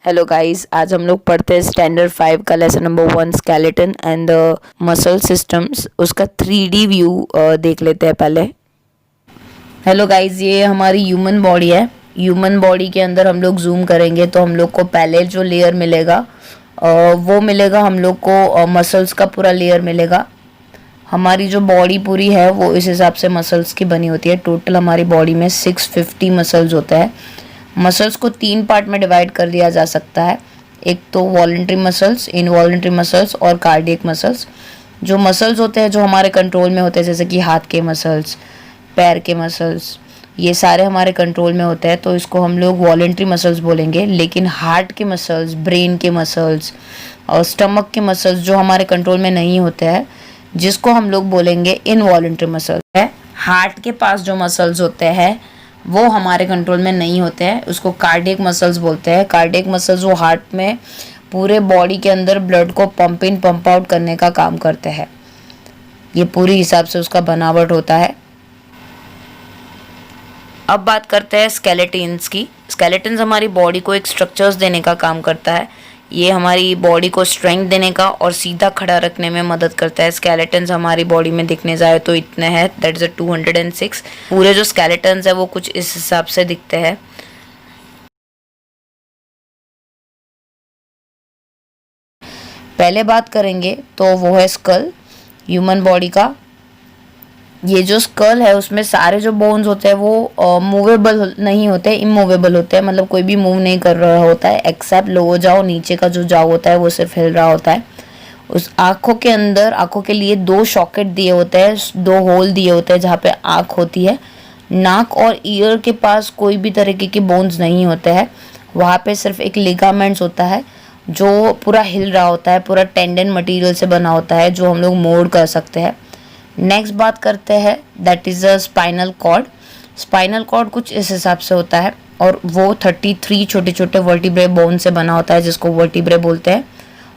Hello guys, आज हम लोग पढ़ते हैं स्टैंडर्ड 5 का lesson number 1 skeleton and the muscle systems. उसका 3D व्यू देख लेते हैं पहले। हेलो गाइस, ये हमारी ह्यूमन बॉडी है। ह्यूमन बॉडी के अंदर हम लोग जूम करेंगे तो हम लोग को पहले जो लेयर मिलेगा वो मिलेगा हम लोग को मसल्स का पूरा लेयर मिलेगा। हमारी जो बॉडी पूरी है वो इस हिसाब से मसल्स की बनी होती है। टोटल हमारी बॉडी में 650 मसल्स होते हैं। मसल्स को 3 पार्ट में डिवाइड कर दिया जा सकता है। एक तो वॉलंटरी मसल्स, इनवॉलंटरी मसल्स और कार्डियक मसल्स। जो मसल्स होते हैं जो हमारे कंट्रोल में होते हैं, जैसे कि हाथ के मसल्स, पैर के मसल्स, ये सारे हमारे कंट्रोल में होते हैं, तो इसको हम लोग वॉलंटरी मसल्स बोलेंगे। लेकिन हार्ट के मसल्स, ब्रेन के मसल्स और स्टमक के मसल्स जो हमारे कंट्रोल में नहीं होते हैं, जिसको हम लोग बोलेंगे इनवॉलंटरी मसल्स है। हार्ट के पास जो मसल्स होते हैं वो हमारे कंट्रोल में नहीं होते हैं, उसको कार्डियक मसल्स बोलते हैं। कार्डियक मसल्स वो हार्ट में पूरे बॉडी के अंदर ब्लड को पंप इन पंप आउट करने का काम करते हैं। ये पूरी हिसाब से उसका बनावट होता है। अब बात करते हैं स्केलेटन्स की। स्केलेटन्स हमारी बॉडी को एक स्ट्रक्चर्स देने का काम करता है। ये हमारी बॉडी को स्ट्रेंथ देने का और सीधा खड़ा रखने में मदद करता है। स्केलेटन्स हमारी बॉडी में दिखने जाए तो इतने हैं, दैट इज 206। पूरे जो स्केलेटन्स है वो कुछ इस हिसाब से दिखते हैं। पहले बात करेंगे तो वो है स्कल, ह्यूमन बॉडी का। ये जो स्कल है उसमें सारे जो बोन्स होते हैं वो मूवेबल नहीं होते, इमूवेबल होते हैं। मतलब कोई भी मूव नहीं कर रहा होता है एक्सेप्ट लोअर जाओ, नीचे का जो जाओ होता है वो सिर्फ हिल रहा होता है। उस आँखों के अंदर, आँखों के लिए 2 सॉकेट दिए होते हैं, 2 होल दिए होते हैं जहाँ पे आँख होती है। नाक और ईयर के पास कोई भी तरीके के बोन्स नहीं होते हैं। वहाँ पे सिर्फ एक लिगामेंट्स होता है जो पूरा हिल रहा होता है, पूरा टेंडन मटेरियल से बना होता है, जो हम लोग मोड़ कर सकते हैं। नेक्स्ट बात करते हैं, that is a spinal cord. Spinal cord कुछ इस हिसाब से होता है और वो 33 छोटे छोटे वर्टिब्रे बोन से बना होता है, जिसको वर्टिब्रे बोलते हैं।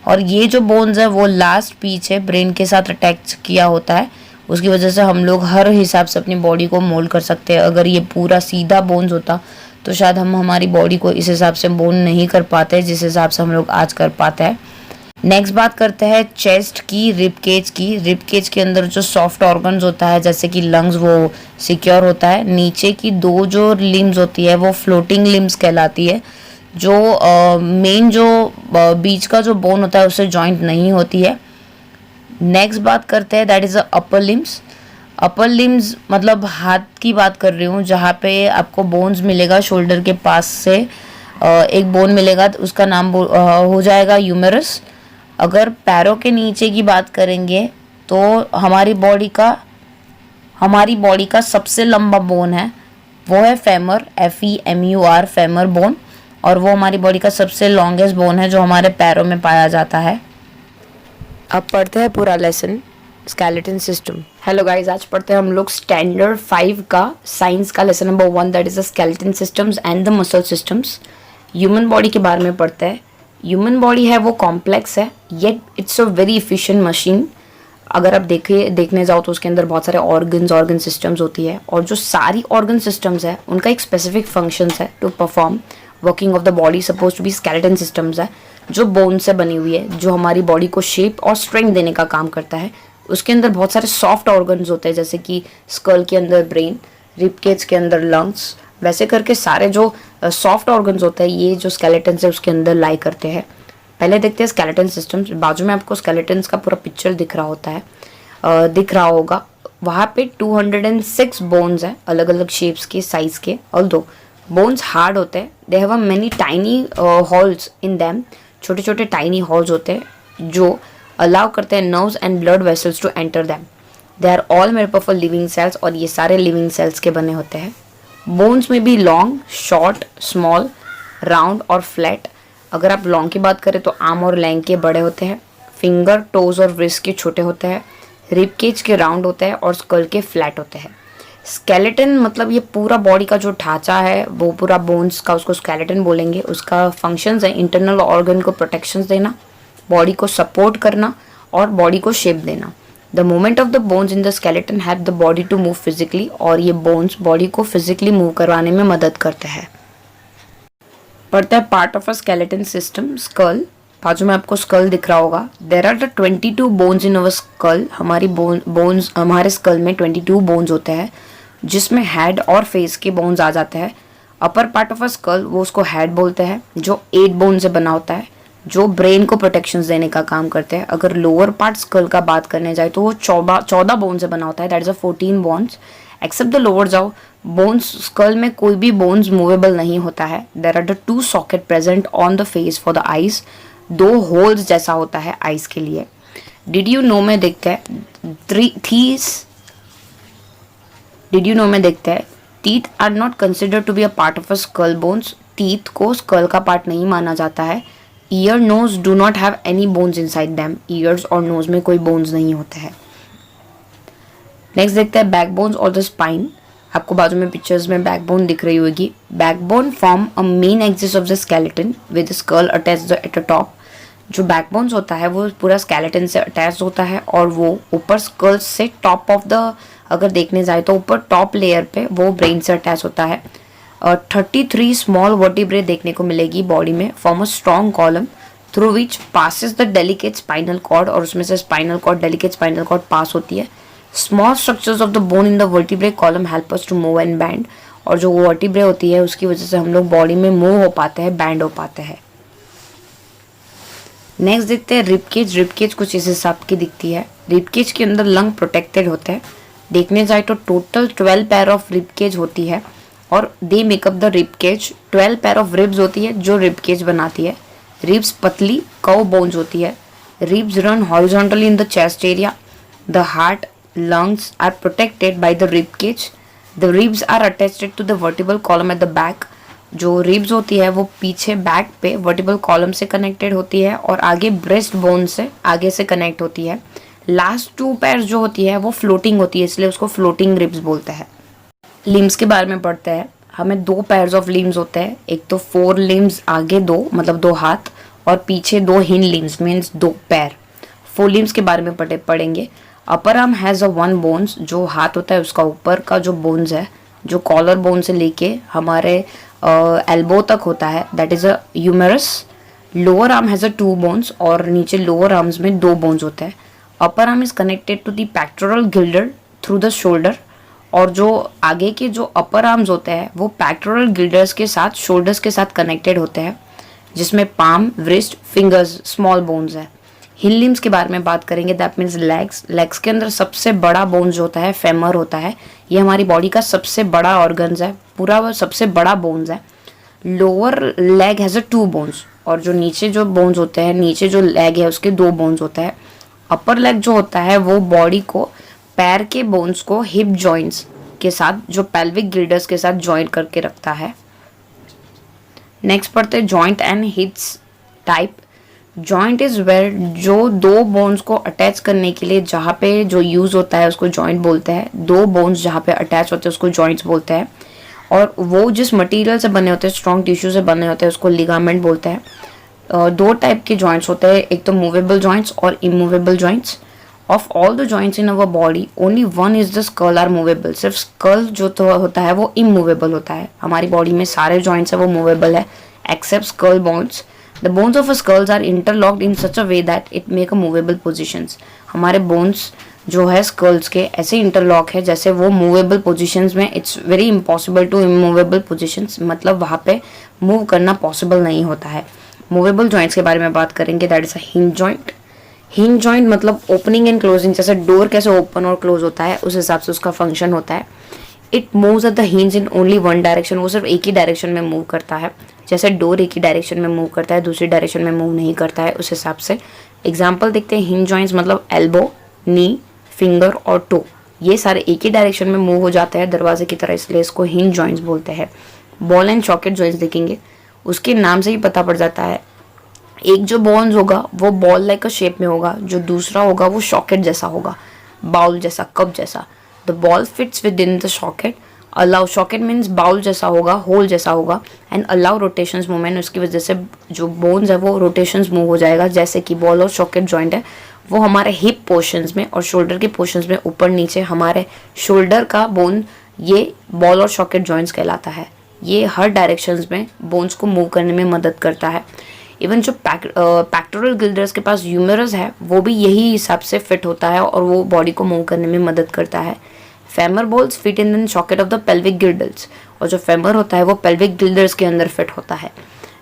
और ये जो बोन्स है वो लास्ट पीछे ब्रेन के साथ अटैच किया होता है। उसकी वजह से हम लोग हर हिसाब से अपनी बॉडी को मोल्ड कर सकते हैं। अगर ये पूरा सीधा बोन्स होता तो शायद हम हमारी बॉडी को इस हिसाब से बोन नहीं कर पाते जिस हिसाब से हम लोग आज कर पाते हैं। नेक्स्ट बात करते हैं चेस्ट की, रिब केज की। रिब केज के अंदर जो सॉफ्ट ऑर्गन्स होता है जैसे कि लंग्स, वो सिक्योर होता है। नीचे की 2 जो लिम्स होती है वो फ्लोटिंग लिम्स कहलाती है, जो मेन जो बीच का जो बोन होता है उससे जॉइंट नहीं होती है। नेक्स्ट बात करते हैं, that is a upper limbs. Upper limbs मतलब हाथ की बात कर रही हूँ, जहाँ पे आपको बोन्स मिलेगा शोल्डर के पास से एक बोन मिलेगा, उसका नाम हो जाएगा ह्यूमेरस। अगर पैरों के नीचे की बात करेंगे तो हमारी बॉडी का सबसे लंबा बोन है वो है फेमर, FEMUR, फेमर बोन। और वो हमारी बॉडी का सबसे लॉन्गेस्ट बोन है जो हमारे पैरों में पाया जाता है। अब पढ़ते हैं पूरा lesson, skeleton system. Hello guys, आज पढ़ते हैं हम लोग स्टैंडर्ड 5 का साइंस का lesson number 1, that is the skeleton systems and the muscle systems. Human body के बारे में पढ़ते हैं। ह्यूमन बॉडी है वो कॉम्प्लेक्स है, yet it's a very efficient machine. अगर आप देखने जाओ तो उसके अंदर बहुत सारे ऑर्गन सिस्टम्स होती है, और जो सारी ऑर्गन सिस्टम्स है उनका एक स्पेसिफिक फंक्शंस है to perform working of the body. Suppose to be skeleton systems है जो बोन से बनी हुई है, जो हमारी बॉडी को शेप और स्ट्रेंथ देने का काम करता है। उसके अंदर बहुत सारे सॉफ्ट ऑर्गन्स होते हैं, जैसे कि स्कल के अंदर ब्रेन, रिब केज के अंदर लंग्स, वैसे करके सारे जो सॉफ्ट ऑर्गन्स होते हैं ये जो स्केलेटन है उसके अंदर लाई करते हैं। पहले देखते हैं स्केलेटन सिस्टम्स। बाजू में आपको स्केलेटन्स का पूरा पिक्चर दिख रहा होता है, दिख रहा होगा। वहाँ पे 206 बोन्स हैं, अलग अलग शेप्स के, साइज के। ऑल्दो बोन्स हार्ड होते हैं, they have a many tiny holes in them. छोटे छोटे टाइनी होल्स होते हैं जो अलाउ करते हैं nerves and blood vessels to enter them. They are all made up of living cells, और ये सारे लिविंग सेल्स के बने होते हैं। बोन्स में भी लॉन्ग, शॉर्ट, स्मॉल, राउंड और फ्लैट। अगर आप लॉन्ग की बात करें तो आर्म और लैंग के बड़े होते हैं, फिंगर, टोज और रिस्ट के छोटे होते हैं, रिब केज के राउंड होते हैं और स्कल के फ्लैट होते हैं। स्केलेटन मतलब ये पूरा बॉडी का जो ढांचा है वो पूरा बोन्स का, उसको स्केलेटन बोलेंगे। उसका फंक्शंस है इंटरनल ऑर्गन को प्रोटेक्शंस देना, बॉडी को सपोर्ट करना और बॉडी को शेप देना। The movement of the bones in the skeleton help the body to move physically, और ये बोन्स बॉडी को फिजिकली मूव करवाने में मदद करते हैं। पढ़ते हैं part of a skeleton system, skull. बाजू में आपको स्कल दिख रहा होगा। There are the 22 bones in our skull. हमारी बोन्स हमारे स्कल में 22 बोन्स होते हैं, जिसमें हेड और फेस के बोन्स आ जाते हैं। Upper part of a skull वो उसको हेड बोलते हैं, जो 8 बोन से बना होता है, जो ब्रेन को प्रोटेक्शंस देने का काम करते हैं। अगर लोअर पार्ट स्कल का बात करने जाए तो वो 14 बोन से बना होता है, that is a 14 bones. Except the lower jaw bones, skull में कोई भी बोन्स मूवेबल नहीं होता है। There are the 2 socket present on the face for the eyes. 2 holes जैसा होता है आईज के लिए। डिड यू नो में देखते हैं डिड यू नो में देखते हैं teeth are not considered to be a part of a skull bones. Teeth को स्कल का पार्ट नहीं माना जाता है। Ear nose do not have any bones inside them. Ears और नोज में कोई बोन्स नहीं होते हैं। नेक्स्ट देखते हैं बैकबोन्स और द स्पाइन। आपको बाजू में पिक्चर्स में बैकबोन दिख रही होगी। Backbone form a main axis of the skeleton with skull attached at the top. जो बैकबोन्स होता है वो पूरा स्केलेटन से अटैच होता है और वो ऊपर स्कल से टॉप ऑफ द, अगर देखने जाए तो ऊपर टॉप लेयर पे वो ब्रेन से अटैच होता है। 33 स्मॉल वर्टिब्रे देखने को मिलेगी बॉडी में, form a strong column through which passes the delicate spinal cord, और उसमें से spinal cord, delicate spinal cord pass होती है। Small structures of the bone in the vertebrae column help us to move and bend. और जो vertebrae होती है उसकी वजह से हम लोग बॉडी में मूव हो पाते हैं, बैंड हो पाते हैं। नेक्स्ट देखते हैं रिबकेज। रिबकेज कुछ इस हिसाब की दिखती है। रिबकेज के अंदर लंग प्रोटेक्टेड होते हैं। देखने जाए तो टोटल 12 पेयर ऑफ रिबकेज होती है और they make up the ribcage. 12 pair of ribs होती है जो रिबकेज बनाती है। रिब्स पतली कर्व बोन्स होती है। Ribs run horizontally in the chest area. The heart, lungs are protected by the rib cage. The ribs are attached to the vertebral column at the back. जो ribs होती है वो पीछे back पे vertebral column से connected होती है और आगे ब्रेस्ट बोन से आगे से कनेक्ट होती है। लास्ट 2 पेयर्स जो होती है वो फ्लोटिंग होती है, इसलिए उसको फ्लोटिंग रिब्स बोलते हैं। लिम्स के बारे में पढ़ते हैं। हमें 2 पेयर्स ऑफ लिम्स होते हैं। एक तो 4 लिम्स आगे 2 मतलब 2 हाथ, और पीछे 2 हिंड लिम्स मीन्स 2 पैर। 4 लिम्स के बारे में पढ़ेंगे। Upper arm has a 1 bones. जो हाथ होता है उसका ऊपर का जो बोन्स है, जो कॉलर बोन से लेके हमारे एल्बो तक होता है, that is a humerus. Lower arm has a 2 bones और नीचे लोअर आर्म्स में 2 बोन्स होते हैं। Upper arm is connected to the pectoral girdle through the shoulder. और जो आगे के जो अपर आर्म्स होते हैं वो पेक्टोरल गिल्डर्स के साथ, शोल्डर्स के साथ कनेक्टेड होते हैं, जिसमें palm, wrist, fingers small bones है। हिल लिम्स के बारे में बात करेंगे, दैट मीन्स लेग्स। लेग्स के अंदर सबसे बड़ा बोन्स होता है फेमर होता है। ये हमारी बॉडी का सबसे बड़ा ऑर्गन्स है, पूरा वो सबसे बड़ा बोन्स है। Lower leg has a 2 bones, और जो नीचे जो बोन्स होते हैं, नीचे जो लेग है उसके 2 बोन्स होता है। अपर लेग जो होता है वो बॉडी को, पैर के बोन्स को हिप जॉइंट्स के साथ, जो पेल्विक गिल्डर्स के साथ जॉइंट करके रखता है। नेक्स्ट पढ़ते हैं joint and its type. Joint is where, जो 2 बोन्स को अटैच करने के लिए जहाँ पे जो यूज होता है उसको जॉइंट बोलते हैं। 2 बोन्स जहाँ पे अटैच होते हैं उसको जॉइंट्स बोलते हैं। और वो जिस मटेरियल से बने होते हैं, स्ट्रॉन्ग टिश्यू से बने होते हैं, उसको लिगामेंट बोलते हैं। 2 टाइप के जॉइंट्स होते हैं, एक तो मूवेबल जॉइंट्स और immovable joints. Of all the joints in our body only 1 is the skull are movable. सिर्फ स्कल जो तो होता है वो इमूवेबल होता है। हमारी बॉडी में सारे जॉइंट्स है वो मूवेबल है except skull bones. The bones of a skulls are interlocked in such a way that it make a movable positions. हमारे bones जो है स्कल्स के ऐसे इंटरलॉक है जैसे वो मूवेबल पोजीशंस में, it's very impossible to immovable positions, मतलब वहाँ पे मूव करना पॉसिबल नहीं होता है। मूवेबल जॉइंट्स के बारे में बात करेंगे, that is a hinge joint. Hinge joint मतलब ओपनिंग एंड क्लोजिंग, जैसे डोर कैसे ओपन और क्लोज होता है उस हिसाब से उसका फंक्शन होता है। It moves at the hinge in only 1 direction, वो सिर्फ एक ही डायरेक्शन में मूव करता है। जैसे डोर एक ही डायरेक्शन में मूव करता है, दूसरी डायरेक्शन में मूव नहीं करता है, उस हिसाब से एग्जाम्पल देखते हैं। हिंज जॉइंट्स मतलब एल्बो, नी, फिंगर और टो, ये सारे एक ही डायरेक्शन में मूव हो जाते हैं दरवाजे की तरह, इसलिए इसको हिंज जॉइंट्स बोलते हैं। बॉल एंड सॉकेट जॉइंट्स देखेंगे, उसके नाम से ही पता पड़ जाता है। एक जो बोन्स होगा वो बॉल लाइक शेप में होगा, जो दूसरा होगा वो सॉकेट जैसा होगा, बाउल जैसा, कप जैसा। The ball fits with in the socket. Allow, socket means bowl जैसा होगा, होल जैसा होगा। एंड अलाउ रोटेशंस मूवमेंट, उसकी वजह से जो बोन्स है वो रोटेशंस मूव हो जाएगा। जैसे कि बॉल और सॉकेट जॉइंट है वो हमारे हिप पोर्शंस में और शोल्डर के पोर्शंस में ऊपर नीचे, हमारे शोल्डर का बोन ये बॉल और सॉकेट जॉइंट्स कहलाता है। ये हर डायरेक्शंस में बोन्स को मूव करने में मदद करता है। इवन जो पैक्टोरल गिल्डर्स के पास ह्यूमरस है वो भी यही हिसाब से फिट होता है और वो बॉडी को मूव करने में मदद करता है। Femur balls fit in the socket of the pelvic girdles, और जो फेमर होता है वो पेल्विक गिल्डर्स के अंदर फिट होता है।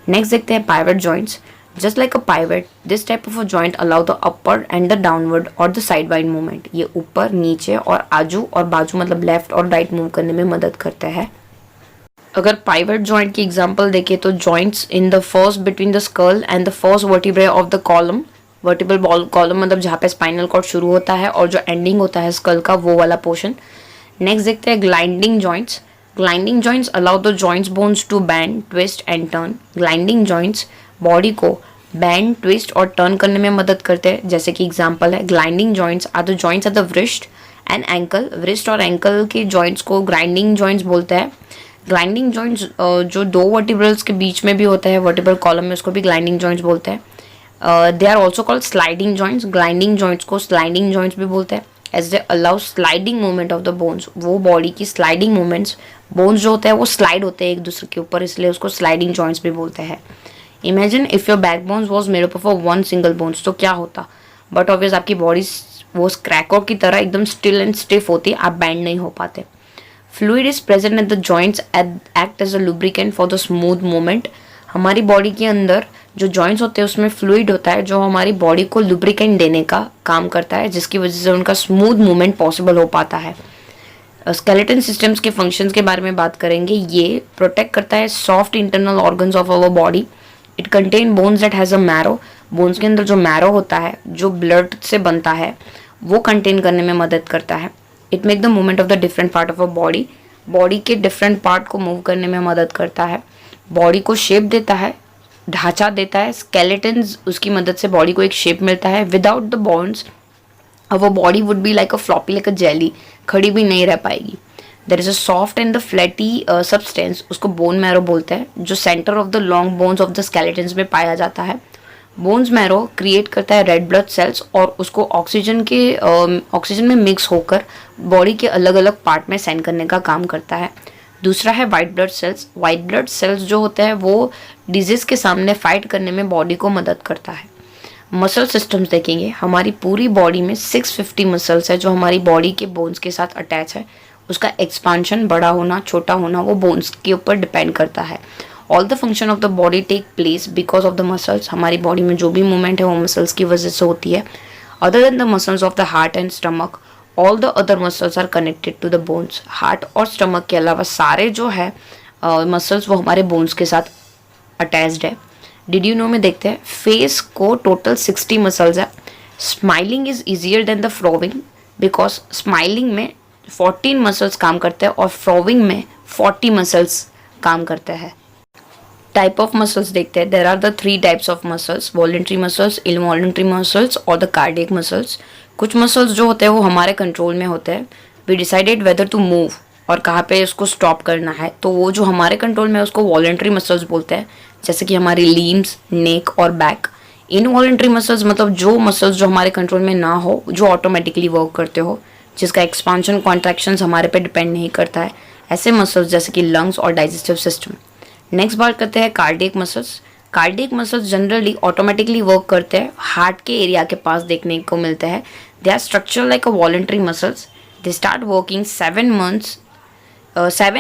नेक्स्ट देखते हैं pivot joints. Just like a pivot, this type of a joint allow the upper and the downward और द साइडवाइड मूवमेंट। ये ऊपर, नीचे और आजू और बाजू मतलब लेफ्ट और राइट मूव करने में मदद करते हैं। अगर पाइवट जॉइंट की एग्जांपल देखें तो joints in the first between the skull and the first vertebrae of the column, vertebral column मतलब जहाँ पे स्पाइनल कॉर्ड शुरू होता है और जो एंडिंग होता है स्कल का वो वाला पोर्शन। नेक्स्ट देखते हैं gliding joints. Gliding joints allow the joints bones to bend, twist and turn. Gliding joints body को बैंड, ट्विस्ट और टर्न करने में मदद करते हैं। जैसे कि एग्जांपल है, gliding joints are the joints at the wrist and ankle. Wrist और एंकल के जॉइंट्स को ग्लाइंडिंग जॉइंट्स बोलते हैं। ग्लाइंडिंग जॉइंट्स जो दो वर्टिब्रल्स के बीच में भी होता है वर्टिब्रल कॉलम में, उसको भी ग्लाइंडिंग जॉइंट्स बोलते हैं। They are also called sliding joints. Gliding joints को स्लाइडिंग जॉइंट्स भी बोलते हैं as they allow sliding movement of the bones. वो बॉडी की स्लाइडिंग मूवमेंट्स, बोन्स जो होते हैं वो स्लाइड होते हैं एक दूसरे के ऊपर, इसलिए उसको स्लाइडिंग जॉइंट्स भी बोलते हैं। Imagine if your back bones was made up of one single bones, तो क्या होता। बट ऑब्वियस आपकी बॉडी वो क्रैकर की तरह एकदम स्टिल एंड स्टिफ होती, आप बैंड नहीं हो पाते। Fluid is present at the joints act as a lubricant for the smooth movement. हमारी बॉडी के अंदर जो जॉइंट्स होते हैं उसमें फ्लूइड होता है जो हमारी बॉडी को लुब्रिकेंट देने का काम करता है, जिसकी वजह से उनका स्मूथ मूवमेंट पॉसिबल हो पाता है। स्केलेटन सिस्टम्स के फंक्शंस के बारे में बात करेंगे। ये प्रोटेक्ट करता है soft internal organs of our body. It contain bones that has a marrow. Bones के अंदर जो मैरो होता है जो ब्लड से बनता है वो कंटेन करने में मदद करता है। It make the movement of the different part of a body. Body के डिफरेंट पार्ट को मूव करने में मदद करता है। बॉडी को शेप देता है, ढांचा देता है। स्केलेटन्स उसकी मदद से बॉडी को एक शेप मिलता है। Without the bones our body would be like a floppy, like a jelly, खड़ी भी नहीं रह पाएगी। There is a soft and the fatty substance, उसको बोन मैरो बोलते हैं, जो centre of the long bones of the skeletons में पाया जाता है। बोन्स मैरो क्रिएट करता है रेड ब्लड सेल्स और उसको ऑक्सीजन में मिक्स होकर बॉडी के अलग अलग पार्ट में सेंड करने का काम करता है। दूसरा है white blood cells. White blood cells जो होते हैं वो डिजीज के सामने फाइट करने में बॉडी को मदद करता है। मसल सिस्टम्स देखेंगे। हमारी पूरी बॉडी में 650 मसल्स है जो हमारी बॉडी के बोन्स के साथ अटैच है। उसका एक्सपांशन, बड़ा होना, छोटा होना, वो बोन्स के ऊपर डिपेंड करता है। All the function of the body take place because of the muscles. हमारी बॉडी में जो भी मूवमेंट है वो मसल्स की वजह से होती है। Other than the muscles of the heart and stomach, all the other muscles are connected to the bones. Heart और स्टमक के अलावा सारे जो है मसल्स वो हमारे बोन्स के साथ अटैच्ड है। डिड यू नो में देखते हैं, फेस को टोटल 60 मसल्स है। Smiling is easier than the frowning because smiling में 14 मसल्स काम करते हैं और फ्रोविंग में 40 मसल्स काम करते हैं। टाइप ऑफ मसल्स देखते हैं। There are the 3 types of muscles, voluntary muscles, involuntary muscles और द कार्डियक मसल्स। कुछ मसल्स जो होते हैं वो हमारे कंट्रोल में होते हैं। We decided whether to move और कहाँ पे उसको स्टॉप करना है, तो वो जो हमारे कंट्रोल में है उसको वॉलेंट्री मसल्स बोलते हैं, जैसे कि हमारी लीम्स, नेक और बैक। इनवॉलेंट्री मसल्स मतलब जो मसल्स जो हमारे कंट्रोल में ना हो, जो ऑटोमेटिकली वर्क करते हो, जिसका एक्सपांशन कॉन्ट्रैक्शन हमारे पे डिपेंड नहीं करता है, ऐसे मसल्स जैसे कि लंग्स और डाइजेस्टिव सिस्टम। नेक्स्ट बात करते हैं cardiac muscles. Cardiac muscles generally automatically work करते हैं, हार्ट के एरिया के पास देखने को मिलते हैं। They are structure like a voluntary muscles. They start working 7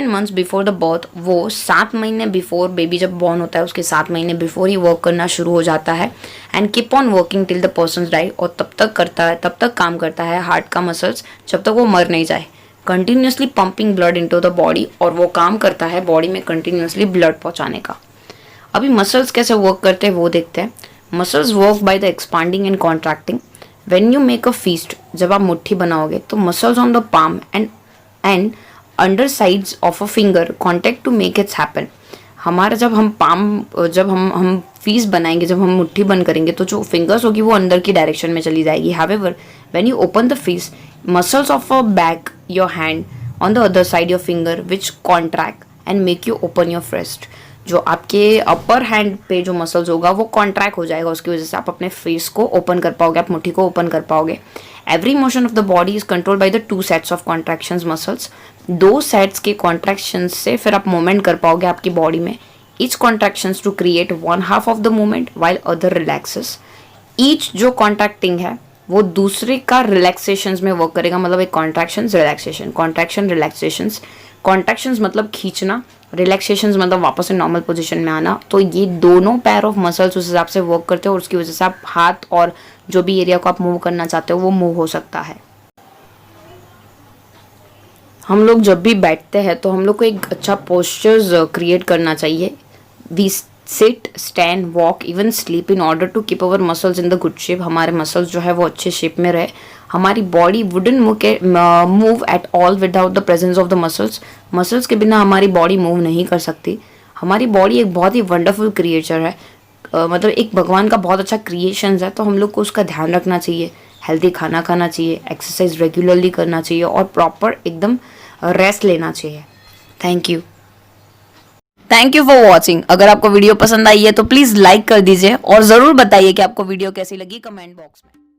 months before the birth. वो 7 महीने बिफोर बेबी जब बॉर्न होता है उसके 7 महीने बिफोर ही वर्क करना शुरू हो जाता है and keep on working till the person die. और तब तक काम करता है हार्ट का मसल्स जब तक वो मर नहीं जाए। Continuously pumping blood into the body, और वो काम करता है बॉडी में कंटिन्यूसली ब्लड पहुंचाने का। अभी मसल्स कैसे वर्क करते हैं वो देखते हैं। Muscles work by the expanding and contracting. When you make a fist, जब आप मुट्ठी बनाओगे तो muscles on the palm and under sides of a finger contact to make its happen. हमारा जब हम फीस बनाएंगे, जब हम मुट्ठी बंद करेंगे तो जो फिंगर्स होगी वो अंदर की डायरेक्शन में चली जाएगी। However when you open the fees, muscles of a back your hand on the other side your finger which contract and make you open your fist. जो आपके अपर हैंड पे जो मसल्स होगा वो कॉन्ट्रैक्ट हो जाएगा, उसकी वजह से आप अपने फेस को ओपन कर पाओगे, आप मुट्ठी को ओपन कर पाओगे। Every motion of the body is control by the 2 sets of contractions muscles. 2 sets के कॉन्ट्रैक्शंस से फिर आप मूवमेंट कर पाओगे आपकी बॉडी में। Each contractions to create 1/2 of the movement while other relaxes. Each जो कॉन्ट्रैक्टिंग है वो दूसरे का रिलैक्सेशंस में वर्क करेगा, मतलब एक contractions relaxation, contraction relaxations. Contractions मतलब खींचना, रिलैक्सेशंस मतलब वापस से नॉर्मल पोजीशन में आना। तो ये दोनों पैर ऑफ मसल्स उस हिसाब से वर्क करते हो और उसकी वजह से आप हाथ और जो भी एरिया को आप मूव करना चाहते हो वो मूव हो सकता है। हम लोग जब भी बैठते हैं तो हम लोग को एक अच्छा पोस्चर्स क्रिएट करना चाहिए। We sit, stand, walk, even sleep in order to keep our muscles in the good shape. हमारे मसल्स जो है वो अच्छे शेप में रहे। हमारी body wouldn't move at all without the presence of the muscles. Muscles के बिना हमारी बॉडी मूव नहीं कर सकती। हमारी बॉडी एक बहुत ही वंडरफुल क्रिएचर है, मतलब एक भगवान का बहुत अच्छा क्रिएशन है। तो हम लोग को उसका ध्यान रखना चाहिए, हेल्दी खाना खाना चाहिए, एक्सरसाइज रेगुलरली करना चाहिए और प्रॉपर एकदम रेस्ट लेना चाहिए। Thank you for watching. अगर आपको वीडियो पसंद आई है तो प्लीज़ लाइक कर दीजिए और ज़रूर बताइए कि आपको वीडियो कैसी लगी कमेंट बॉक्स में।